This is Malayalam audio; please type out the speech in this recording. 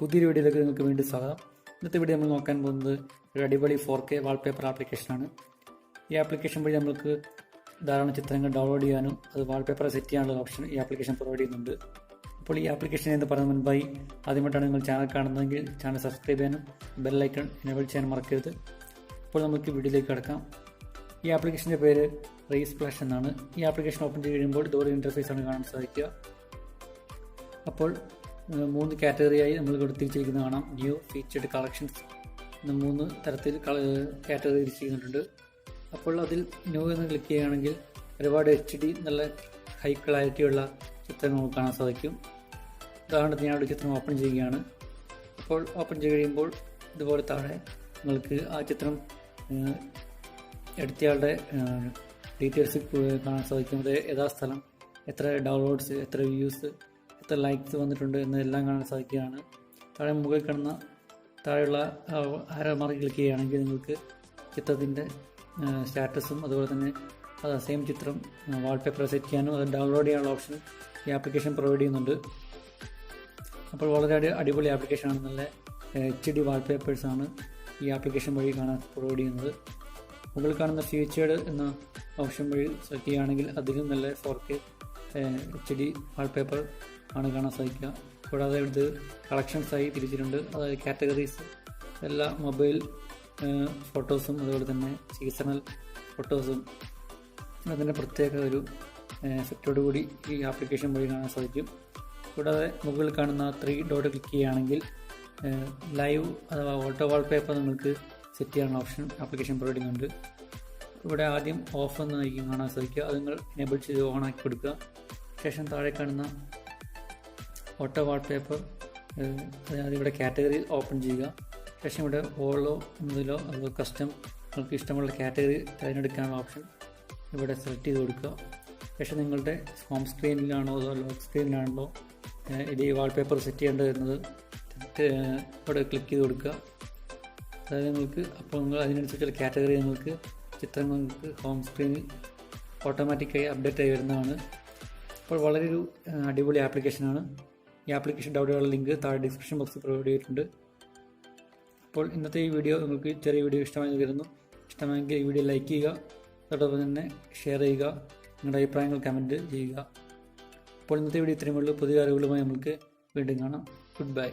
പുതിയൊരു വീഡിയോയിലേക്ക് നിങ്ങൾക്ക് വീണ്ടും സ്വാഗതം. ഇന്നത്തെ വീഡിയോ നമ്മൾ നോക്കാൻ പോകുന്നത് ഒരു അടിപൊളി 4K വാൾപേപ്പർ ആപ്ലിക്കേഷനാണ്. ഈ ആപ്ലിക്കേഷൻ വഴി നമുക്ക് ധാരാളം ചിത്രങ്ങൾ ഡൗൺലോഡ് ചെയ്യാനും അത് വാൾപേപ്പർ സെറ്റ് ചെയ്യാനുള്ള ഓപ്ഷൻ ഈ ആപ്ലിക്കേഷൻ പ്രൊവൈഡ് ചെയ്യുന്നുണ്ട്. അപ്പോൾ ഈ ആപ്ലിക്കേഷൻ എന്ന് പറയുന്ന മുൻപായി ആദ്യമായിട്ടാണ് നിങ്ങൾ ചാനൽ കാണുന്നതെങ്കിൽ ചാനൽ സബ്സ്ക്രൈബ് ചെയ്യാനും ബെല്ലൈക്കൺ എനേബിൾ ചെയ്യാനും മറക്കരുത്. അപ്പോൾ നമുക്ക് വീഡിയോയിലേക്ക് കടക്കാം. ഈ ആപ്ലിക്കേഷൻ്റെ പേര് റേസ് ഫ്ലാഷ് എന്നാണ്. ഈ ആപ്ലിക്കേഷൻ ഓപ്പൺ ചെയ്ത് കഴിയുമ്പോൾ ഇതുപോലെ ഇൻ്റർഫേസ് ആണ് കാണാൻ സാധിക്കുക. അപ്പോൾ 3 കാറ്റഗറിയായി നമ്മൾ ഇവിടെ തിരിച്ചിരിക്കുന്ന കാണാം. ന്യൂ, ഫീച്ചേർഡ്, കളക്ഷൻസ് എന്ന 3 തരത്തിൽ കാറ്റഗറി തിരിച്ചിരിക്കുന്നുണ്ട്. അപ്പോൾ അതിൽ ന്യൂ എന്ന് ക്ലിക്ക് ചെയ്യുകയാണെങ്കിൽ ഒരുപാട് HD നല്ല ഹൈ ക്ലാരിറ്റിയുള്ള ചിത്രങ്ങൾ നമുക്ക് കാണാൻ സാധിക്കും. ഉദാഹരണത്തിന് ഞാൻ ഒരു ചിത്രം ഓപ്പൺ ചെയ്യുകയാണ്. അപ്പോൾ ഓപ്പൺ ചെയ്ത് കഴിയുമ്പോൾ ഇതുപോലെ താഴെ നിങ്ങൾക്ക് ആ ചിത്രം എടുത്തയാളുടെ ഡീറ്റെയിൽസ് കാണാൻ സാധിക്കും. അത് ഏതാ സ്ഥലം, എത്ര ഡൗൺലോഡ്സ്, എത്ര വ്യൂസ്, എത്ര ലൈക്സ് വന്നിട്ടുണ്ട് എന്നെല്ലാം കാണാൻ സാധിക്കുകയാണ്. താഴെ മുകളിൽ കാണുന്ന താഴെയുള്ള ആരോമാർക്ക് ക്ലിക്ക് ചെയ്യുകയാണെങ്കിൽ നിങ്ങൾക്ക് ചിത്രത്തിൻ്റെ സ്റ്റാറ്റസും അതുപോലെ തന്നെ സെയിം ചിത്രം വാൾപേപ്പർ സെറ്റ് ചെയ്യാനും അത് ഡൗൺലോഡ് ചെയ്യാനുള്ള ഓപ്ഷൻ ഈ ആപ്ലിക്കേഷൻ പ്രൊവൈഡ് ചെയ്യുന്നുണ്ട്. അപ്പോൾ വളരെ അടിപൊളി ആപ്ലിക്കേഷനാണ്. നല്ല HD വാൾപേപ്പേഴ്സാണ് ഈ ആപ്ലിക്കേഷൻ വഴി കാണാൻ പ്രൊവൈഡ് ചെയ്യുന്നത്. മുകളിൽ കാണുന്ന ഫീച്ചേർഡ് എന്ന ഓപ്ഷൻ വഴി സെലക്ട് ചെയ്യുകയാണെങ്കിൽ അതിലും നല്ല 4K HD വാൾപേപ്പർ ആണ് കാണാൻ സാധിക്കുക. കൂടാതെ ഇത് കളക്ഷൻസായി തിരിച്ചിട്ടുണ്ട്. അതായത് കാറ്റഗറീസ് എല്ലാ മൊബൈൽ ഫോട്ടോസും അതുപോലെ തന്നെ സീസണൽ ഫോട്ടോസും അതിൻ്റെ പ്രത്യേക ഒരു എഫക്റ്റോടു കൂടി ഈ ആപ്ലിക്കേഷൻ വഴി കാണാൻ സാധിക്കും. കൂടാതെ മുകളിൽ കാണുന്ന 3 ഡോട്ട് ക്ലിക്ക് ചെയ്യുകയാണെങ്കിൽ ലൈവ് അഥവാ ഓട്ടോ വാൾപേപ്പർ നിങ്ങൾക്ക് സെറ്റ് ചെയ്യാനുള്ള ഓപ്ഷൻ ആപ്ലിക്കേഷൻ പ്രൊവൈഡ് ചെയ്യുന്നുണ്ട്. ഇവിടെ ആദ്യം ഓഫ് എന്നായിരിക്കും കാണാൻ സാധിക്കുക. അത് നിങ്ങൾ എനേബിൾ ചെയ്ത് ഓൺ ആക്കി കൊടുക്കുക. ശേഷം താഴെ കാണുന്ന ഓട്ടോ വാൾപേപ്പർ അതായത് ഇവിടെ കാറ്റഗറി ഓപ്പൺ ചെയ്യുക. ശേഷം ഇവിടെ ഓളോ എന്നതിലോ അതോ കസ്റ്റം നിങ്ങൾക്ക് ഇഷ്ടമുള്ള കാറ്റഗറി തിരഞ്ഞെടുക്കാനുള്ള ഓപ്ഷൻ ഇവിടെ സെലക്ട് ചെയ്ത് കൊടുക്കുക. ശേഷം നിങ്ങളുടെ ഹോം സ്ക്രീനിലാണോ അതോ ലോക്ക് സ്ക്രീനിലാണോ ഇത് ഈ വാൾപേപ്പർ സെറ്റ് ചെയ്യേണ്ടത് എന്നത് ഇവിടെ ക്ലിക്ക് ചെയ്ത് കൊടുക്കുക. അതായത് നിങ്ങൾക്ക് അപ്പോൾ നിങ്ങൾ അതിനനുസരിച്ചുള്ള കാറ്റഗറി നിങ്ങൾക്ക് ചിത്രങ്ങൾ നിങ്ങൾക്ക് ഹോം സ്ക്രീനിൽ ഓട്ടോമാറ്റിക്കായി അപ്ഡേറ്റ് ആയി വരുന്നതാണ്. അപ്പോൾ വളരെ ഒരു അടിപൊളി ആപ്ലിക്കേഷനാണ്. ഈ ആപ്ലിക്കേഷൻ ഡൗൺലോഡ് ചെയ്യാനുള്ള ലിങ്ക് താഴെ ഡിസ്ക്രിപ്ഷൻ ബോക്സിൽ പ്രൊവൈഡ് ചെയ്തിട്ടുണ്ട്. അപ്പോൾ ഇന്നത്തെ ഈ വീഡിയോ നിങ്ങൾക്ക് ചെറിയ വീഡിയോ ഇഷ്ടമായി കരുതുന്നു. ഇഷ്ടമായെങ്കിൽ ഈ വീഡിയോ ലൈക്ക് ചെയ്യുക, അതോടൊപ്പം തന്നെ ഷെയർ ചെയ്യുക, നിങ്ങളുടെ അഭിപ്രായങ്ങൾ കമൻറ്റ് ചെയ്യുക. അപ്പോൾ ഇന്നത്തെ വീഡിയോ ഇത്രയും ഉള്ളൂ. പുതിയ അറിവുകളുമായി നമുക്ക് വീണ്ടും കാണാം. Good bye.